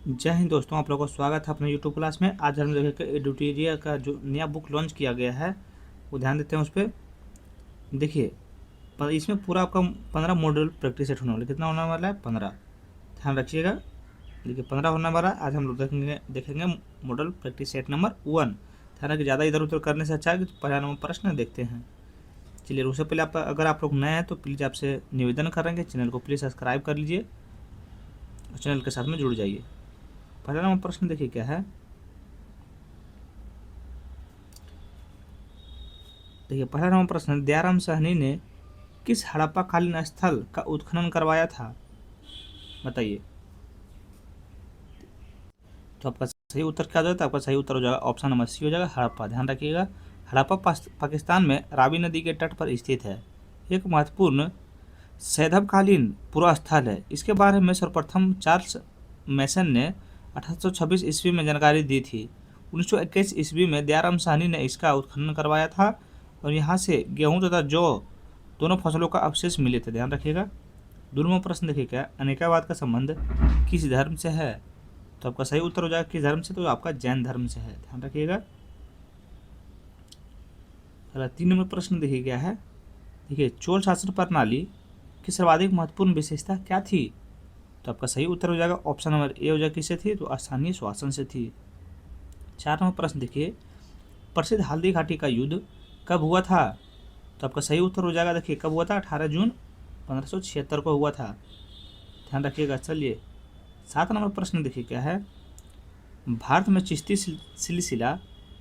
जय हिंद दोस्तों, आप लोगों का स्वागत है अपने यूट्यूब क्लास में। आज हम देखेंगे एडुटेरिया का जो नया बुक लॉन्च किया गया है, वो ध्यान देते हैं उस पर। देखिए, इसमें पूरा आपका 15 मॉडल प्रैक्टिस सेट होने वाला है। कितना होने वाला है? 15। ध्यान रखिएगा। देखिए, 15 होने वाला है। आज हम लोग देखेंगे मॉडल प्रैक्टिस सेट नंबर 1। ध्यान रखिए, ज़्यादा इधर उधर करने से अच्छा है कि पहला नंबर प्रश्न देखते हैं। चलिए, उससे पहले अगर आप लोग नए हैं तो प्लीज़ आपसे निवेदन करेंगे, चैनल को प्लीज़ सब्सक्राइब कर लीजिए और चैनल के साथ में जुड़ जाइए। पहला नंबर प्रश्न देखिए क्या है। देखिए, पहला नंबर प्रश्न, दयाराम साहनी ने किस हड़प्पा कालीन स्थल का उत्खनन करवाया था? बताइए। तो आपका सही उत्तर क्या हो जाएगा? आपका सही उत्तर हो जाएगा ऑप्शन नंबर सी हो जाएगा, हड़प्पा। ध्यान रखिएगा, हड़प्पा पाकिस्तान में रावी नदी के तट पर स्थित है। एक महत्वपूर्ण सैंधवकालीन पुरा स्थल है। इसके बारे में सर्वप्रथम चार्ल्स मैसन ने 1826 ईस्वी में जानकारी दी थी। 1921 ईस्वी में दयाराम साहनी ने इसका उत्खनन करवाया था और यहाँ से गेहूं तथा जौ दोनों फसलों का अवशेष मिले थे। ध्यान रखिएगा। दूसरा प्रश्न देखिए क्या, अनेकावाद का संबंध किस धर्म से है? तो आपका सही उत्तर हो जाएगा किस धर्म से, तो आपका जैन धर्म से है। ध्यान रखिएगा। चला, 3 नंबर प्रश्न देखिए क्या है। देखिए, चोल शासन प्रणाली की सर्वाधिक महत्वपूर्ण विशेषता क्या थी? तो आपका सही उत्तर हो जाएगा ऑप्शन नंबर ए हो जाएगा, किससे थी? तो स्थानीय शासन से थी। 4 नंबर प्रश्न देखिए, प्रसिद्ध हल्दी घाटी का युद्ध कब हुआ था? तो आपका सही उत्तर हो जाएगा, देखिए कब हुआ था? 18 जून 1576 को हुआ था। ध्यान रखिएगा। चलिए, 7 नंबर प्रश्न देखिए क्या है। भारत में चिश्ती सिलसिला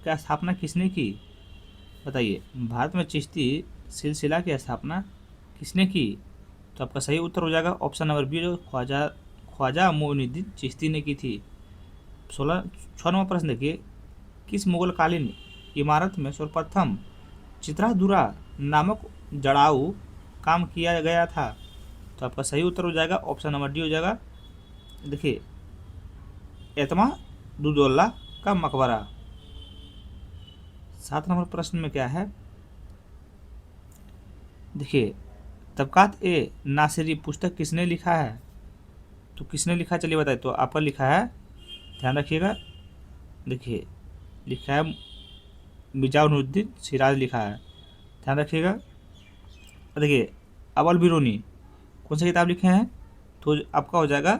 की स्थापना किसने की? बताइए, भारत में चिश्ती सिलसिला की स्थापना किसने की? तो आपका सही उत्तर हो जाएगा ऑप्शन नंबर बी, जो ख्वाजा मोइनुद्दीन चिश्ती ने की थी। 6 नंबर प्रश्न देखिए, किस मुगलकालीन इमारत में सर्वप्रथम चित्राधुरा नामक जड़ाऊ काम किया गया था? तो आपका सही उत्तर हो जाएगा ऑप्शन नंबर डी हो जाएगा, देखिए एतमा दुदौला का मकबरा। 7 नंबर प्रश्न में क्या है। देखिए, तबकात ए नासिरी पुस्तक किसने लिखा है? तो किसने लिखा, चलिए बताइए। तो आपका लिखा है, ध्यान रखिएगा, देखिए लिखा है मिजानुद्दीन सिराज लिखा है। ध्यान रखिएगा। देखिए, अवल बिरूनी कौन सी किताब लिखे हैं? तो आपका हो जाएगा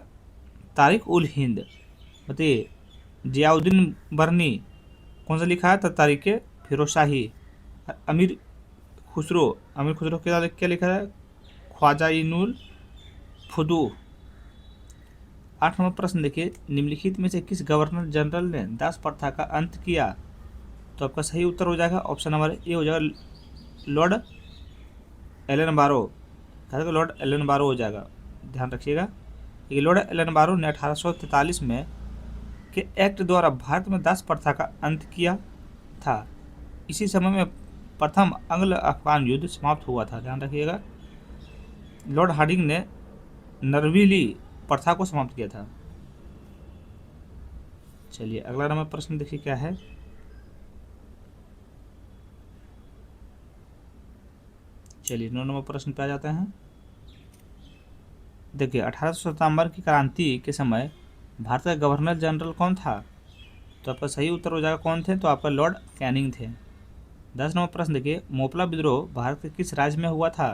तारिक उल हिंद। बताइए, जियाउद्दीन बरनी कौन सा लिखा है? तो तारिक फिरोज शाही। अमीर अमीर खुसरो क्या लिखा है? ख्वाजा इनुल फुदू। 8 नंबर प्रश्न देखिए, निम्नलिखित में से किस गवर्नर जनरल ने दास प्रथा का अंत किया? तो आपका सही उत्तर हो जाएगा ऑप्शन नंबर ए हो जाएगा, लॉर्ड एलन बारो। तो लॉर्ड एलन बारो हो जाएगा। ध्यान रखिएगा, ये लॉर्ड एलन बारो ने 1843 में के एक्ट द्वारा भारत में दास प्रथा का अंत किया था। इसी समय में प्रथम अंग्ल अफगान युद्ध समाप्त हुआ था। ध्यान रखिएगा, लॉर्ड हार्डिंग ने नरविली प्रथा को समाप्त किया था। चलिए, अगला नंबर प्रश्न देखिए क्या है। चलिए, 9 नंबर प्रश्न पे आ जाते हैं। देखिए, 1800 सितंबर की क्रांति के समय भारत का गवर्नर जनरल कौन था? तो आपका सही उत्तर हो जाएगा कौन थे? तो आपका लॉर्ड कैनिंग थे। 10 नंबर प्रश्न देखिए, मोपला विद्रोह भारत के किस राज्य में हुआ था?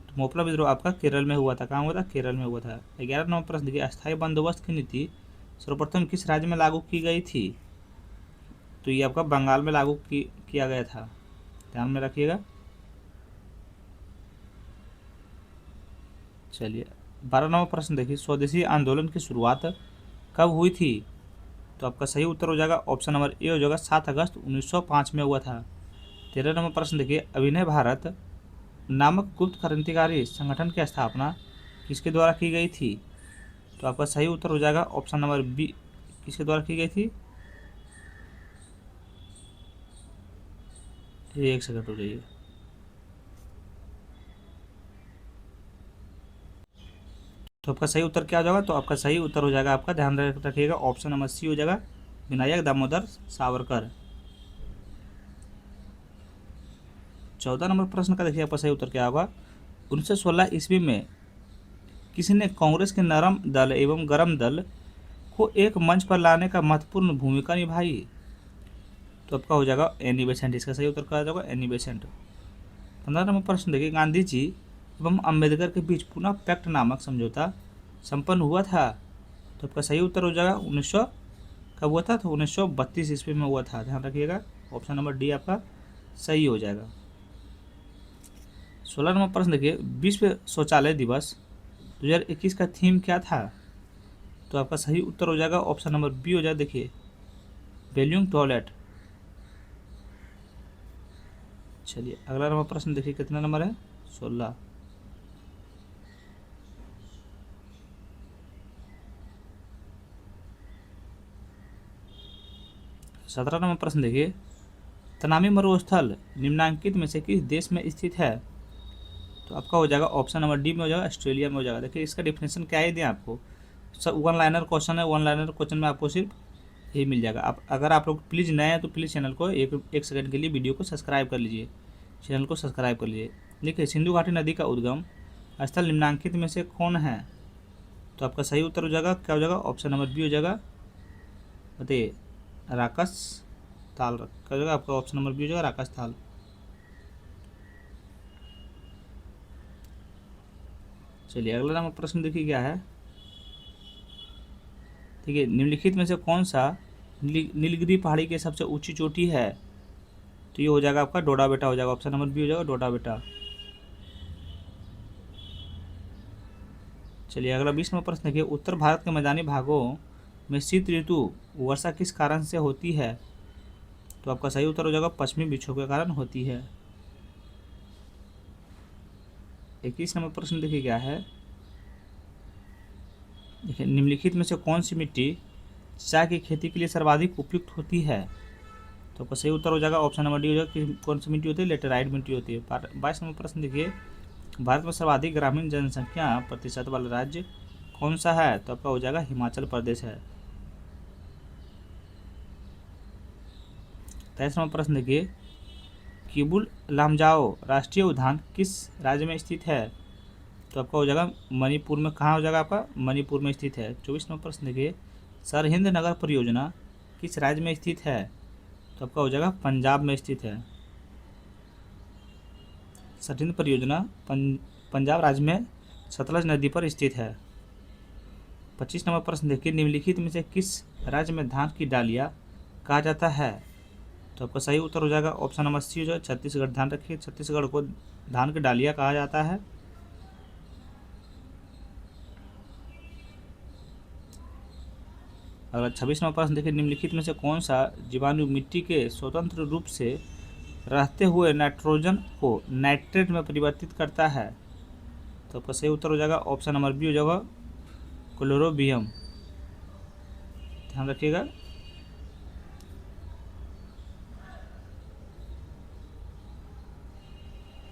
तो मोपला विद्रोह आपका केरल में हुआ था। कहाँ हुआ था? केरल में हुआ था। 11 नंबर प्रश्न देखिए, अस्थायी बंदोबस्त की नीति सर्वप्रथम किस राज्य में लागू की गई थी? तो ये आपका बंगाल में लागू किया गया था। ध्यान में रखिएगा। चलिए, 12 नंबर प्रश्न देखिए, स्वदेशी आंदोलन की शुरुआत कब हुई थी? तो आपका सही उत्तर हो जाएगा ऑप्शन नंबर ए हो जाएगा, 7 अगस्त 1905 में हुआ था। 13 नंबर प्रश्न देखिए, अभिनय भारत नामक गुप्त क्रांतिकारी संगठन की स्थापना किसके द्वारा की गई थी? तो आपका सही उत्तर हो जाएगा ऑप्शन नंबर बी, किसके द्वारा की गई थी? ये एक सेकंड हो जाइए। तो आपका सही उत्तर क्या हो जाएगा? तो आपका सही उत्तर हो जाएगा, आपका ध्यान रखिएगा, ऑप्शन नंबर सी हो जाएगा, विनायक दामोदर सावरकर। 14 नंबर प्रश्न का देखिए आपका सही उत्तर क्या होगा। 1916 ईस्वी में किसी ने कांग्रेस के नरम दल एवं गरम दल को एक मंच पर लाने का महत्वपूर्ण भूमिका निभाई? तो आपका हो जाएगा एनी बेसेंट। इसका सही उत्तर क्या होगा? Annie Besant. 15 नंबर प्रश्न देखिए, गांधी जी एवं अम्बेडकर के बीच पुनः पैक्ट नामक समझौता संपन्न हुआ था? तो आपका सही उत्तर हो जाएगा 1900 कब हुआ था? तो 1932 ईस्वी में हुआ था। ध्यान रखिएगा, ऑप्शन नंबर डी आपका सही हो जाएगा। 16 नंबर प्रश्न देखिए, विश्व शौचालय दिवस 2021 का थीम क्या था? तो आपका सही उत्तर हो जाएगा ऑप्शन नंबर बी हो जाएगा। देखिए, वैल्यूम टॉयलेट। चलिए अगला नंबर प्रश्न देखिए, कितना नंबर है? 16। 17 नंबर प्रश्न देखिए, तनामी मरुस्थल निम्नांकित में से किस देश में स्थित है? तो आपका हो जाएगा ऑप्शन नंबर डी में हो जाएगा, ऑस्ट्रेलिया में हो जाएगा। देखिए इसका डिफिनेशन क्या ही दें आपको, सब वन लाइनर क्वेश्चन है, वन लाइनर क्वेश्चन में आपको सिर्फ यही मिल जाएगा। आप अगर आप लोग प्लीज़ नए हैं तो प्लीज़ चैनल को एक सेकंड के लिए वीडियो को सब्सक्राइब कर लीजिए, चैनल को सब्सक्राइब कर लीजिए। देखिए, सिंधु घाटी नदी का उद्गम स्थल निम्नांकित में से कौन है? तो आपका सही उत्तर हो जाएगा, क्या हो जाएगा? ऑप्शन नंबर बी हो जाएगा, बताइए, राकस ताल। क्या हो जाएगा आपका? ऑप्शन नंबर बी हो जाएगा, राकस ताल। चलिए अगला नंबर प्रश्न देखिए क्या है। ठीक है, निम्नलिखित में से कौन सा नीलगिरी पहाड़ी की सबसे ऊंची चोटी है? तो ये हो जाएगा आपका डोडा बेटा हो जाएगा, ऑप्शन नंबर बी हो जाएगा, डोडा बेटा। चलिए अगला 20 नंबर प्रश्न देखिए, उत्तर भारत के मैदानी भागों में शीत ऋतु वर्षा किस कारण से होती है? तो आपका सही उत्तर हो जाएगा, पश्चिमी विक्षोभ के कारण होती है। 21 नंबर प्रश्न देखिए क्या है। देखिए, निम्नलिखित में से कौन सी मिट्टी चाय की खेती के लिए सर्वाधिक उपयुक्त होती है? तो आपका सही उत्तर हो जाएगा, ऑप्शन नंबर डी हो जाएगा कि कौन सी मिट्टी होती है? लेटेराइट मिट्टी होती है। 22 नंबर प्रश्न देखिए, भारत में सर्वाधिक ग्रामीण जनसंख्या प्रतिशत वाला राज्य कौन सा है? तो आपका हो जाएगा हिमाचल प्रदेश है। 23 नंबर प्रश्न देखिए, किबुल लामजाओ राष्ट्रीय उद्यान किस राज्य में स्थित है? तो आपका हो जाएगा मणिपुर में। कहाँ हो जाएगा आपका? मणिपुर में स्थित है। 24 नंबर प्रश्न देखिए, सरहिंद नगर परियोजना किस राज्य में स्थित है? तो आपका हो जाएगा पंजाब में स्थित है। सरहिंद परियोजना पंजाब राज्य में सतलज नदी पर स्थित है। 25 नंबर प्रश्न देखिए, निम्नलिखित में से किस राज्य में धान की डालिया कहा जाता है? तो आपका सही उत्तर हो जाएगा ऑप्शन नंबर सी जो है, छत्तीसगढ़। ध्यान रखिए, छत्तीसगढ़ को धान की डालिया कहा जाता है। अगला 26 नंबर प्रश्न देखिए, निम्नलिखित में से कौन सा जीवाणु मिट्टी के स्वतंत्र रूप से रहते हुए नाइट्रोजन को नाइट्रेट में परिवर्तित करता है? तो आपका सही उत्तर हो जाएगा ऑप्शन नंबर बी हो जाएगा, क्लोरोबियम। ध्यान रखिएगा।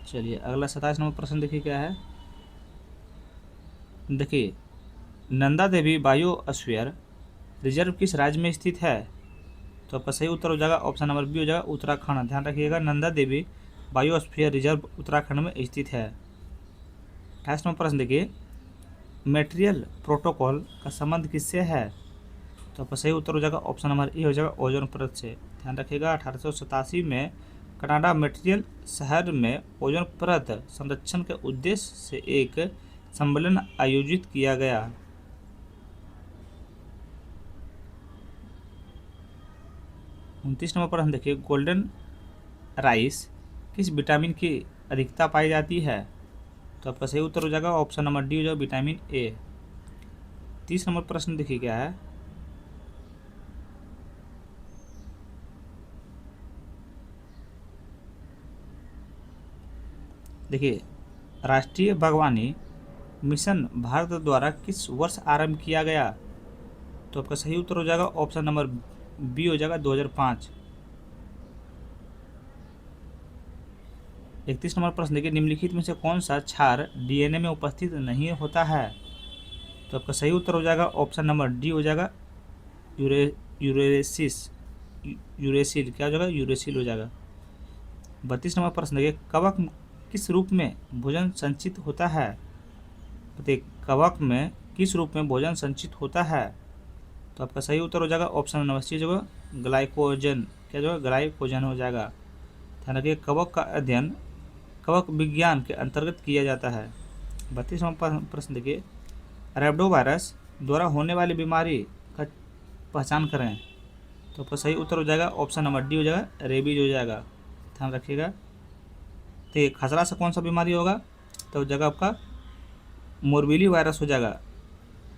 चलिए अगला 27 नंबर प्रश्न देखिए क्या है। देखिए, नंदा देवी बायोस्फीयर रिजर्व किस राज्य में स्थित है? तो आपका सही उत्तर हो जाएगा ऑप्शन नंबर बी हो जाएगा, उत्तराखंड। ध्यान रखिएगा, नंदा देवी बायोस्फीयर रिजर्व उत्तराखंड में स्थित है। 28 नंबर प्रश्न देखिए, मेटेरियल प्रोटोकॉल का संबंध किससे है? तो आपका सही उत्तर हो जाएगा ऑप्शन नंबर ए हो जाएगा, ओजोन परत से। ध्यान रखिएगा, 1887 में कनाडा मॉन्ट्रियल शहर में ओजोन परत संरक्षण के उद्देश्य से एक सम्मेलन आयोजित किया गया। 29 नंबर पर हम देखिए, गोल्डन राइस किस विटामिन की अधिकता पाई जाती है? तो आपका सही उत्तर हो जाएगा ऑप्शन नंबर डी हो जाएगा, विटामिन ए। 30 नंबर प्रश्न देखिए क्या है। देखिए, राष्ट्रीय बागवानी मिशन भारत द्वारा किस वर्ष आरंभ किया गया? तो आपका सही उत्तर हो जाएगा ऑप्शन नंबर बी हो जाएगा, 2005। 31 नंबर प्रश्न देखिए, निम्नलिखित में से कौन सा क्षार डीएनए में उपस्थित नहीं होता है? तो आपका सही उत्तर हो जाएगा ऑप्शन नंबर डी हो जाएगा, यूरेसिल। क्या हो जाएगा? यूरेसिल हो जाएगा। 32 नंबर प्रश्न देखिए, कवक किस रूप में भोजन संचित होता है? बताइए, कवक में किस रूप में भोजन संचित होता है? तो आपका सही उत्तर हो जाएगा ऑप्शन नंबर सी जो है ग्लाइकोजन, क्या जो है ग्लाइकोजन हो जाएगा। ध्यान रखिए कवक का अध्ययन कवक विज्ञान के अंतर्गत किया जाता है। 32वां प्रश्न देखिए, रैबिडो वायरस द्वारा होने वाली बीमारी का पहचान करें। तो आपका सही उत्तर हो जाएगा ऑप्शन नंबर डी हो जाएगा रेबीज हो जाएगा। ध्यान रखिएगा। तो ये खसरा से कौन सा बीमारी होगा, तो जगह आपका मोरबीली वायरस हो जाएगा।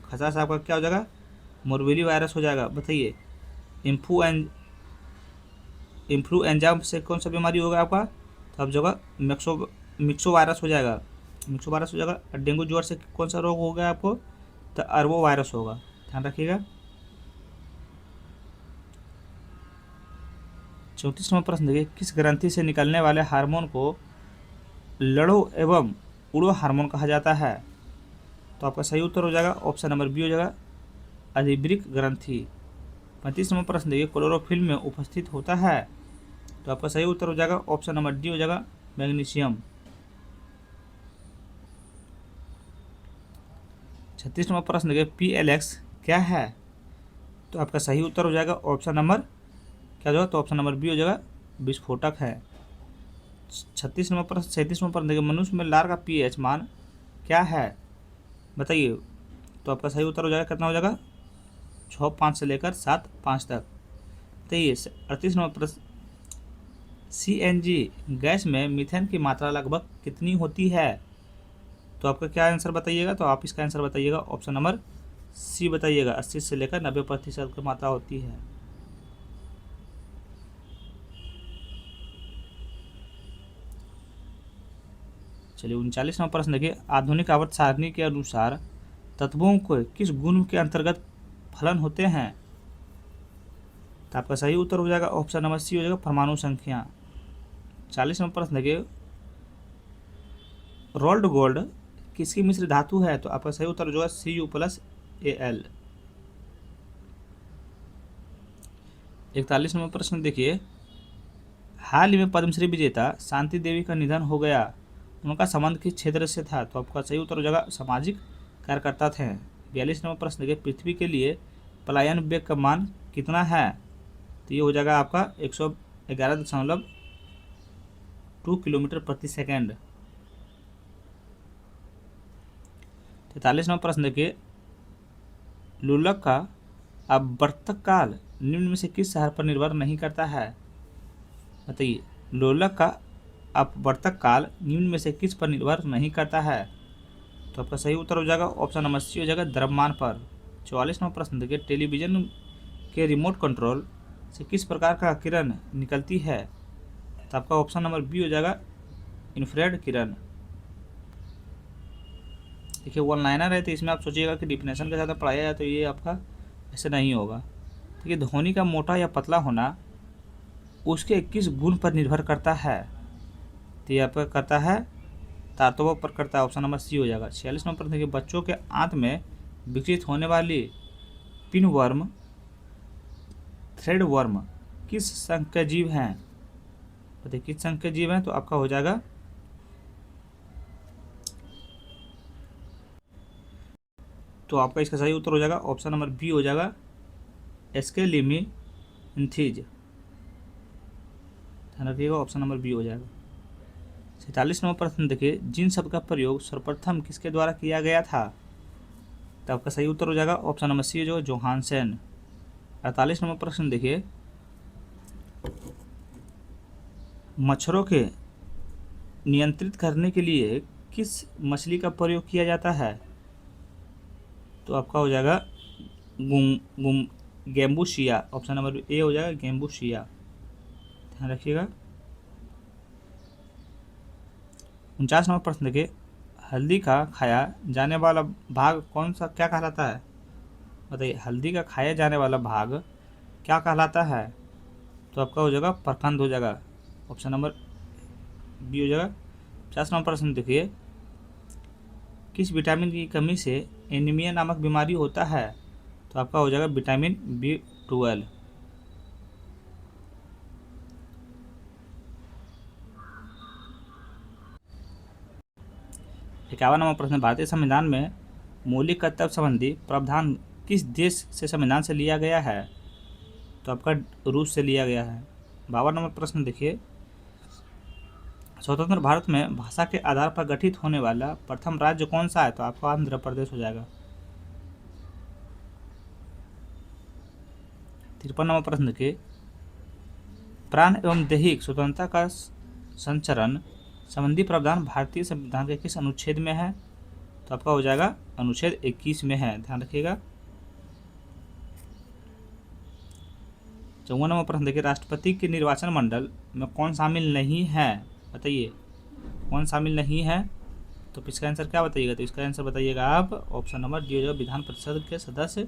खसरा से आपका क्या हो जाएगा, मोरबीली वायरस हो जाएगा। बताइए इन्फ्लुएंजा से कौन सा बीमारी होगा आपका, तो अब जगह मिक्सो वायरस हो जाएगा। मिक्सो वायरस हो जाएगा। और डेंगू ज्वर से कौन सा रोग हो गया आपको, तो अरबो वायरस होगा। ध्यान रखिएगा। 34वां प्रश्न देखिए, किस ग्रंथि से निकलने वाले हार्मोन को लड़ो एवं उड़ो हार्मोन कहा जाता है। तो आपका सही उत्तर हो जाएगा ऑप्शन नंबर बी हो जाएगा अधिवृक्क ग्रंथि। 35वां प्रश्न देखिए, क्लोरोफिल में उपस्थित होता है। तो आपका सही उत्तर हो जाएगा ऑप्शन नंबर डी हो जाएगा मैग्नीशियम। 36वां प्रश्न देखिए, PLX क्या है। तो आपका सही उत्तर हो जाएगा ऑप्शन नंबर क्या होगा, तो ऑप्शन नंबर बी हो जाएगा विस्फोटक है। 37वां प्रश्न देखिए, मनुष्य में लार का pH मान क्या है, बताइए। तो आपका सही उत्तर हो जाएगा कितना हो जाएगा 6.5 से लेकर 7.5 तक। बताइए 38वां प्रश्न, CNG गैस में मीथेन की मात्रा लगभग कितनी होती है। तो आपका क्या आंसर बताइएगा, तो आप इसका आंसर बताइएगा ऑप्शन नंबर सी बताइएगा 80 से लेकर 90% की मात्रा होती है। चलिए 39वां प्रश्न देखिए, आधुनिक आवर्त सारणी के अनुसार तत्वों को किस गुण के अंतर्गत फलन होते हैं। तो आपका सही उत्तर हो जाएगा ऑप्शन नंबर सी हो जाएगा परमाणु संख्या। 40वां प्रश्न देखिए, रोल्ड गोल्ड किसकी मिश्र धातु है। तो आपका सही उत्तर हो जाएगा Cu+Al। 41वां प्रश्न देखिए, हाल ही में पद्मश्री विजेता शांति देवी का निधन हो गया, उनका संबंध किस क्षेत्र से था। तो आपका सही उत्तर हो जाएगा सामाजिक कार्यकर्ता थे। 42वां प्रश्न देखिए, पृथ्वी के लिए पलायन वेग का मान कितना है। तो ये हो जाएगा आपका 111.2 किलोमीटर प्रति सेकेंड। 43वां प्रश्न देखिए, लुलक का अपवर्तक काल निम्न में से किस शहर पर निर्भर नहीं करता है। बताइए लोलक का अपवर्तक काल निम्न में से किस पर निर्भर नहीं करता है। तो आपका सही उत्तर हो जाएगा ऑप्शन नंबर सी हो जाएगा द्रव्यमान पर। 44वां प्रश्न देखिए, टेलीविजन के रिमोट कंट्रोल से किस प्रकार का किरण निकलती है। तो आपका ऑप्शन नंबर बी हो जाएगा इंफ्रारेड किरण। देखिए वन लाइनर है, तो इसमें आप सोचिएगा कि डिफिनेशन के साथ पढ़ाया जाए, तो ये आपका ऐसे नहीं होगा। देखिए ध्वनि का मोटा या पतला होना उसके किस गुण पर निर्भर करता है। तो यह पर करता है तात्व पर करता है। ऑप्शन नंबर सी हो जाएगा। 46वां प्रश्न देखिए, बच्चों के आंत में विकसित होने वाली पिनवर्म थ्रेडवर्म किस संघ के जीव हैं। बताइए किस संघ के जीव हैं। तो आपका हो जाएगा तो आपका इसका सही उत्तर हो जाएगा ऑप्शन नंबर बी हो जाएगा एस्केलिमिन्थीज। ध्यान रखिएगा ऑप्शन नंबर बी हो जाएगा। 47वां प्रश्न देखिए, जिन शब्द का प्रयोग सर्वप्रथम किसके द्वारा किया गया था। तो आपका सही उत्तर हो जाएगा ऑप्शन नंबर सी जो जोहानसेन। 48वां प्रश्न देखिए, मच्छरों के नियंत्रित करने के लिए किस मछली का प्रयोग किया जाता है। तो आपका हो जाएगा गेम्बूशिया। ऑप्शन नंबर ए हो जाएगा गेम्बूशिया। ध्यान रखिएगा। 49वां प्रश्न देखिए, हल्दी का खाया जाने वाला भाग कौन सा क्या कहलाता है। बताइए हल्दी का खाया जाने वाला भाग क्या कहलाता है। तो आपका हो जाएगा प्रखंड हो जाएगा। ऑप्शन नंबर बी हो जाएगा। 50वां प्रश्न देखिए, किस विटामिन की कमी से एनीमिया नामक बीमारी होता है। तो आपका हो जाएगा विटामिन B12। इक्यावनवां प्रश्न, भारतीय संविधान में मौलिक कर्तव्य संबंधी प्रावधान किस देश से संविधान से लिया गया है? तो आपका रूस से लिया गया है। 52 नंबर प्रश्न देखिए, स्वतंत्र भारत में भाषा के आधार पर गठित होने वाला प्रथम राज्य कौन सा है? तो आपका आंध्र प्रदेश हो जाएगा। 53 नंबर प्रश्न देखिए, प्राण एवं दैहिक स्वतंत्रता का संचरण संबंधी प्रावधान भारतीय संविधान के किस अनुच्छेद में है? तो आपका हो जाएगा अनुच्छेद 21 में है, ध्यान रखिएगा। 54 नंबर प्रश्न देखिए, राष्ट्रपति के निर्वाचन मंडल में कौन शामिल नहीं है? बताइए कौन शामिल नहीं है? तो इसका आंसर क्या बताइएगा? तो इसका आंसर बताइएगा आप ऑप्शन नंबर डी हो जाएगा, विधान परिषद के सदस्य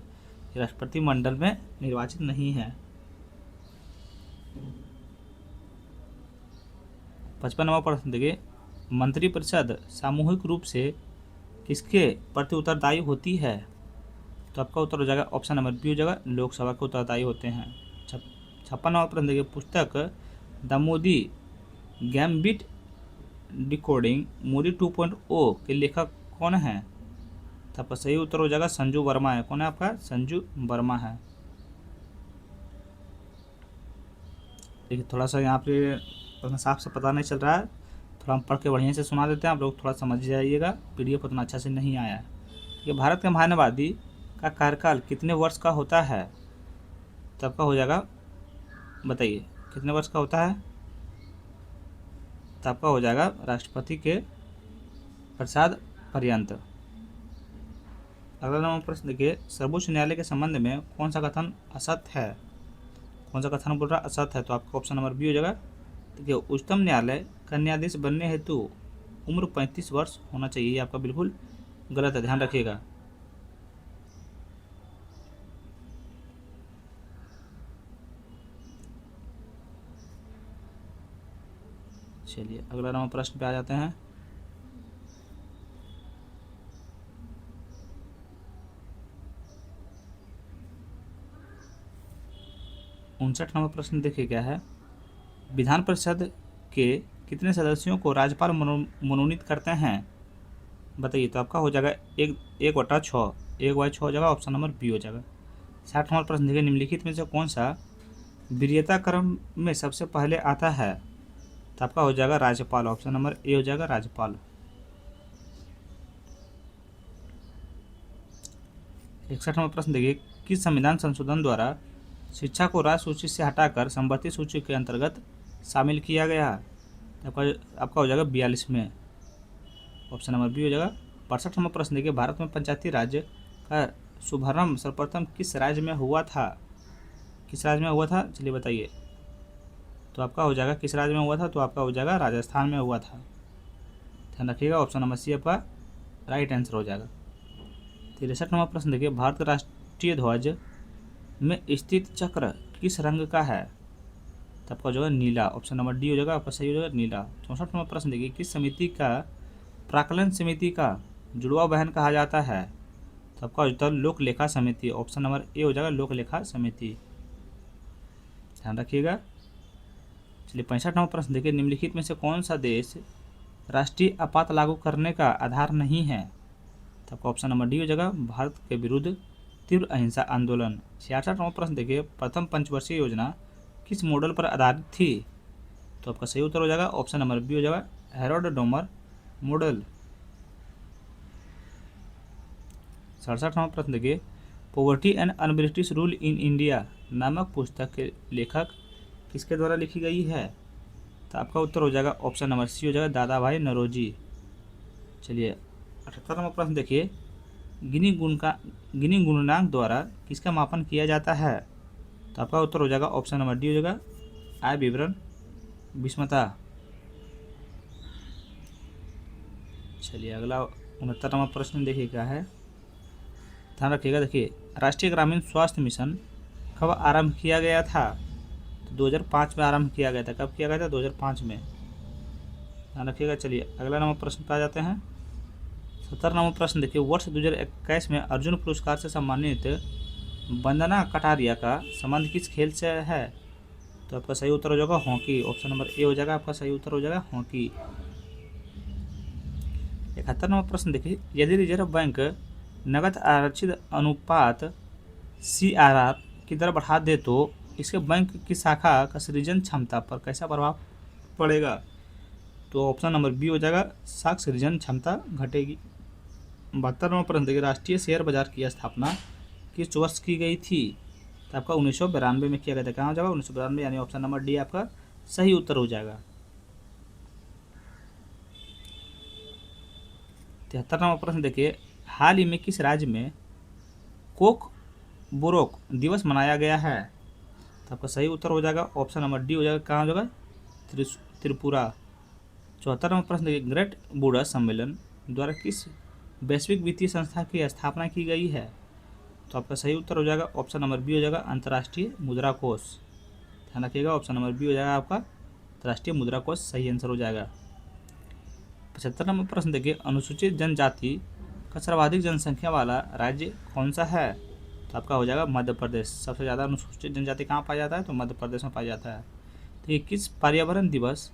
राष्ट्रपति मंडल में निर्वाचित नहीं है। 55 नंबर प्रश्न देखिए, मंत्रिपरिषद सामूहिक रूप से किसके प्रति उत्तरदायी होती है? तो आपका उत्तर हो जाएगा ऑप्शन नंबर बी हो जाएगा, लोकसभा के उत्तरदायी होते हैं। 56 नंबर प्रश्न देखिए, पुस्तक the Modi gambit decoding Modi 2.0 के लेखक कौन है? तो आपका सही उत्तर हो जाएगा संजू वर्मा है। कौन है आपका? संजू वर्मा है। देखिए थोड़ा सा यहाँ पे उतना साफ से पता नहीं चल रहा है, थोड़ा हम पढ़ के बढ़िया से सुना देते हैं, आप लोग थोड़ा समझ जाइएगा, पीडीएफ उतना अच्छा से नहीं आया है। ये भारत के महानवादी का कार्यकाल कितने वर्ष का होता है? तो आपका हो जाएगा, बताइए कितने वर्ष का होता है? तो आपका हो जाएगा राष्ट्रपति के प्रसाद पर्यंत। अगला नंबर प्रश्न देखिए, सर्वोच्च न्यायालय के संबंध में कौन सा कथन असत्य है? कौन सा कथन बोल रहा है असत्य है? तो आपका ऑप्शन नंबर बी हो जाएगा। देखिए उच्चतम न्यायालय का न्यायाधीश बनने हेतु उम्र 35 वर्ष होना चाहिए, ये आपका बिल्कुल गलत है, ध्यान रखिएगा। चलिए अगला नंबर प्रश्न पे आ जाते हैं। उनसठ नंबर प्रश्न देखिए क्या है, विधान परिषद के कितने सदस्यों को राज्यपाल मनोनीत करते हैं? बताइए। तो आपका हो जाएगा 1/6, 1/6 हो जाएगा, ऑप्शन नंबर बी हो जाएगा। 60 नंबर प्रश्न देखिए, निम्नलिखित में से कौन सा वरीयता क्रम में सबसे पहले आता है? तो आपका हो जाएगा राज्यपाल, ऑप्शन नंबर ए हो जाएगा राज्यपाल। 61 नंबर प्रश्न देखिए, किस संविधान संशोधन द्वारा शिक्षा को राज्य सूची से हटाकर संवर्ती सूची के अंतर्गत शामिल किया गया? आपका हो जाएगा 42 में, ऑप्शन नंबर बी हो जाएगा। 62 नंबर प्रश्न देखिए, भारत में पंचायती राज का शुभारंभ सर्वप्रथम किस राज्य में हुआ था? किस राज्य में हुआ था? चलिए बताइए। तो आपका हो जाएगा किस राज्य में हुआ था? तो आपका हो जाएगा राजस्थान में हुआ था, ध्यान रखिएगा। ऑप्शन नंबर सी आपका राइट आंसर हो जाएगा। 63 नंबर प्रश्न देखिए, भारत का राष्ट्रीय ध्वज में स्थित चक्र किस रंग का है? तो आपका जो है नीला, ऑप्शन नंबर डी हो जाएगा, आपका सही हो जाएगा नीला। 64 नंबर प्रश्न देखिए, किस समिति का प्राक्कलन समिति का जुड़वा बहन कहा जाता है? तो आपका होता है लोक लेखा समिति, ऑप्शन नंबर ए हो जाएगा लोक लेखा समिति, ध्यान रखिएगा। चलिए 65 नंबर प्रश्न देखिए, निम्नलिखित में से कौन सा देश राष्ट्रीय आपात लागू करने का आधार नहीं है? तो आपका ऑप्शन नंबर डी हो जाएगा भारत के विरुद्ध तीव्र अहिंसा आंदोलन। 66 नंबर प्रश्न देखिए, प्रथम पंचवर्षीय योजना किस मॉडल पर आधारित थी? तो आपका सही उत्तर हो जाएगा ऑप्शन नंबर बी हो जाएगा हेरोल्ड डोमर मॉडल। 67 नंबर प्रश्न देखिए, poverty and un-British rule in India नामक पुस्तक के लेखक किसके द्वारा लिखी गई है? तो आपका उत्तर हो जाएगा ऑप्शन नंबर सी हो जाएगा दादा भाई नौरोजी। चलिए 78 नंबर प्रश्न देखिए, गिनी गुणनांक द्वारा किसका मापन किया जाता है? तो आपका उत्तर हो जाएगा ऑप्शन नंबर डी हो जाएगा आय विवरण विषमता। चलिए अगला 69 नंबर प्रश्न देखिए क्या है, ध्यान रखिएगा। देखिए राष्ट्रीय ग्रामीण स्वास्थ्य मिशन कब आरंभ किया गया था? तो 2005 में आरंभ किया गया था। कब किया गया था? 2005 में, ध्यान रखिएगा। चलिए अगला नंबर प्रश्न पे आ जाते हैं। 70 नंबर प्रश्न देखिए, वर्ष 2021 में अर्जुन पुरस्कार से सम्मानित वंदना कटारिया का संबंध किस खेल से है? तो आपका सही उत्तर हो जाएगा हॉकी, ऑप्शन नंबर ए हो जाएगा, आपका सही उत्तर हो जाएगा हॉकी। 71 नंबर प्रश्न देखिए, यदि रिजर्व बैंक नकद आरक्षित अनुपात CRR की दर बढ़ा दे तो इसके बैंक की शाखा का सृजन क्षमता पर कैसा प्रभाव पड़ेगा? तो ऑप्शन नंबर बी हो जाएगा, शाखा सृजन क्षमता घटेगी। 72वां प्रश्न देखिए, राष्ट्रीय शेयर बाजार की स्थापना किस वर्ष की गई थी? तो आपका 1992 में किया गया था। कहाँ हो जाएगा? 1992, यानी ऑप्शन नंबर डी आपका सही उत्तर हो जाएगा। 73वां प्रश्न देखिए, हाल ही में किस राज्य में कोक बोरोक दिवस मनाया गया है? तो आपका सही उत्तर हो जाएगा ऑप्शन नंबर डी हो जाएगा। कहाँ हो जाएगा? त्रिपुरा। 74वां प्रश्न देखिए, ग्रेट बूढ़ा सम्मेलन द्वारा किस वैश्विक वित्तीय संस्था की स्थापना की गई है? तो आपका सही उत्तर हो जाएगा ऑप्शन नंबर बी हो जाएगा, अंतर्राष्ट्रीय मुद्रा कोष। ध्यान रखिएगा, ऑप्शन नंबर बी हो जाएगा आपका अंतर्राष्ट्रीय मुद्रा कोष सही आंसर हो जाएगा। 75 नंबर प्रश्न देखिए, अनुसूचित जनजाति का सर्वाधिक जनसंख्या वाला राज्य कौन सा है? तो आपका हो जाएगा मध्य प्रदेश। सबसे ज़्यादा अनुसूचित जनजाति कहाँ पाया जाता है? तो मध्य प्रदेश में पाया जाता है। तो ये किस पर्यावरण दिवस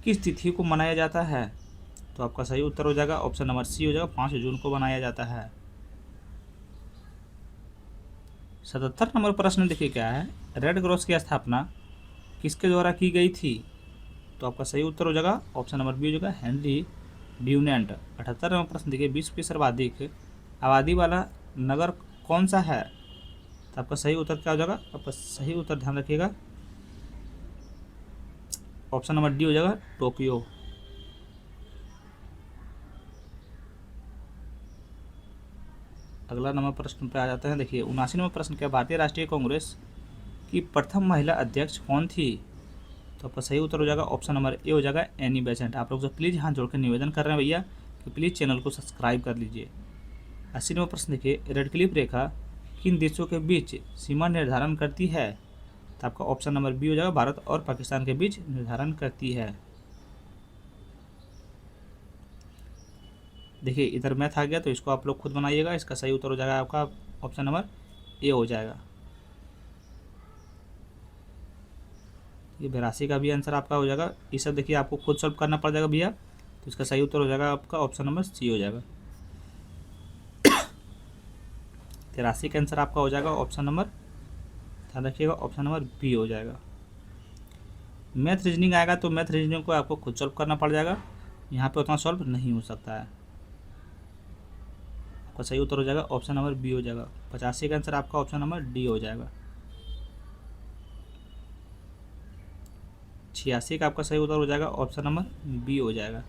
किस तिथि को मनाया जाता है? तो आपका सही उत्तर हो जाएगा ऑप्शन नंबर सी हो जाएगा, 5 जून को मनाया जाता है। 77 नंबर प्रश्न देखिए क्या है, रेड क्रॉस की स्थापना किसके द्वारा की गई थी? तो आपका सही उत्तर हो जाएगा ऑप्शन नंबर बी हो जाएगा, हेनरी ड्यूनेंट। 78 नंबर प्रश्न देखिए, विश्व की सर्वाधिक आबादी वाला नगर कौन सा है? तो आपका सही उत्तर क्या हो जाएगा? आपका सही उत्तर ध्यान रखिएगा, ऑप्शन नंबर डी हो जाएगा, टोक्यो। अगला नंबर प्रश्न पे आ जाते हैं। देखिए 79 नंबर प्रश्न क्या, भारतीय राष्ट्रीय कांग्रेस की प्रथम महिला अध्यक्ष कौन थी? तो आपका सही उत्तर हो जाएगा ऑप्शन नंबर ए हो जाएगा, एनी बेसेंट। आप लोग से प्लीज़ हाथ जोड़ कर निवेदन कर रहे हैं भैया कि प्लीज़ चैनल को सब्सक्राइब कर लीजिए। 80 नंबर प्रश्न देखिए, रेड क्लिफ रेखा किन देशों के बीच सीमा निर्धारण करती है? तो आपका ऑप्शन नंबर बी हो जाएगा, भारत और पाकिस्तान के बीच निर्धारण करती है। देखिए इधर मैथ आ गया, तो इसको आप लोग खुद बनाइएगा। इसका सही उत्तर हो जाएगा आपका ऑप्शन नंबर ए हो जाएगा। ये 82 का भी आंसर आपका हो जाएगा। ये सब देखिए आपको खुद सॉल्व करना पड़ जाएगा भैया, तो इसका सही उत्तर हो जाएगा आपका ऑप्शन नंबर सी हो जाएगा। 83 का आंसर आपका हो जाएगा ऑप्शन नंबर, ध्यान रखिएगा, ऑप्शन नंबर बी हो जाएगा। मैथ रीजनिंग आएगा तो मैथ रीजनिंग को आपको खुद सॉल्व करना पड़ जाएगा, यहाँ पे उतना सॉल्व नहीं हो सकता है। आपका सही उत्तर हो जाएगा ऑप्शन नंबर बी हो जाएगा। 85 का आंसर आपका ऑप्शन नंबर डी हो जाएगा। 86 का आपका सही उत्तर हो जाएगा ऑप्शन नंबर बी हो जाएगा।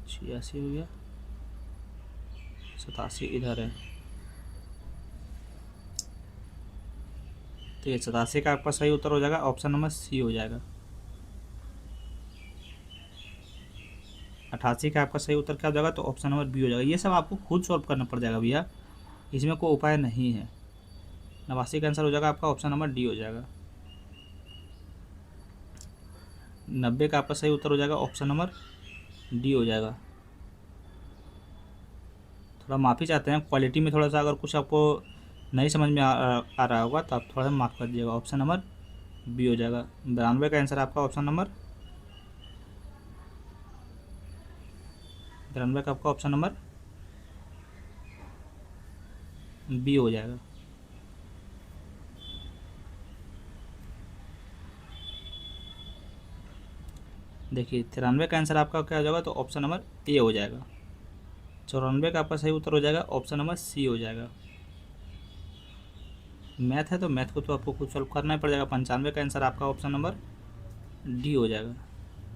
छियासी हो गया, 87 इधर है, तो ये 87 का आपका सही उत्तर हो जाएगा ऑप्शन नंबर सी हो जाएगा। 88 का आपका सही उत्तर क्या हो जाएगा? तो ऑप्शन नंबर बी हो जाएगा। ये सब आपको खुद सॉल्व करना पड़ जाएगा भैया, इसमें कोई उपाय नहीं है। 89 का आंसर हो जाएगा आपका ऑप्शन नंबर डी हो जाएगा। 90 का आपका सही उत्तर हो जाएगा ऑप्शन नंबर डी हो जाएगा। थोड़ा माफ़ी चाहते हैं, क्वालिटी में थोड़ा सा अगर कुछ आपको नहीं समझ में आ रहा होगा तो आप थोड़ा सा माफ़ कर दीजिएगा। ऑप्शन नंबर बी हो जाएगा। 92 का आंसर आपका ऑप्शन नंबर 92 का आपका ऑप्शन नंबर बी हो जाएगा। देखिए 93 का आंसर आपका क्या हो जाएगा? तो ऑप्शन नंबर ए हो जाएगा। 94 का आपका सही उत्तर हो जाएगा ऑप्शन नंबर सी हो जाएगा। मैथ है तो मैथ को तो आपको कुछ सॉल्व करना ही पड़ जाएगा। 95 का आंसर आपका ऑप्शन नंबर डी हो जाएगा।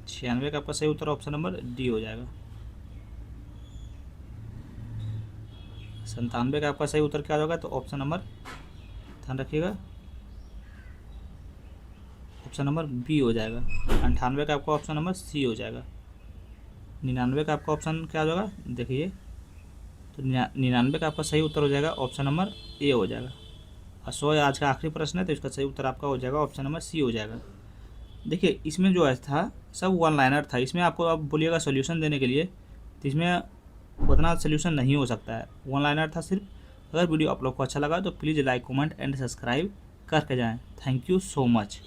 96 का आपका सही उत्तर ऑप्शन नंबर डी हो जाएगा। 97 का आपका सही उत्तर क्या होगा? तो ऑप्शन नंबर, ध्यान रखिएगा, ऑप्शन नंबर बी हो जाएगा। 98 का आपका ऑप्शन नंबर सी हो जाएगा। 99 का आपका ऑप्शन क्या हो जाएगा? देखिए तो 99 का आपका सही उत्तर हो जाएगा ऑप्शन नंबर ए हो जाएगा। और 100 आज का आखिरी प्रश्न है, तो इसका सही उत्तर आपका हो जाएगा ऑप्शन नंबर सी हो जाएगा। देखिए इसमें जो था सब वन लाइनर था, इसमें आपको आप बोलिएगा सोल्यूशन देने के लिए, तो इसमें उतना सोल्यूशन नहीं हो सकता है, वन लाइनर था सिर्फ। अगर वीडियो आप लोग को अच्छा लगा तो please like, comment and subscribe करके जाएं। Thank you so much.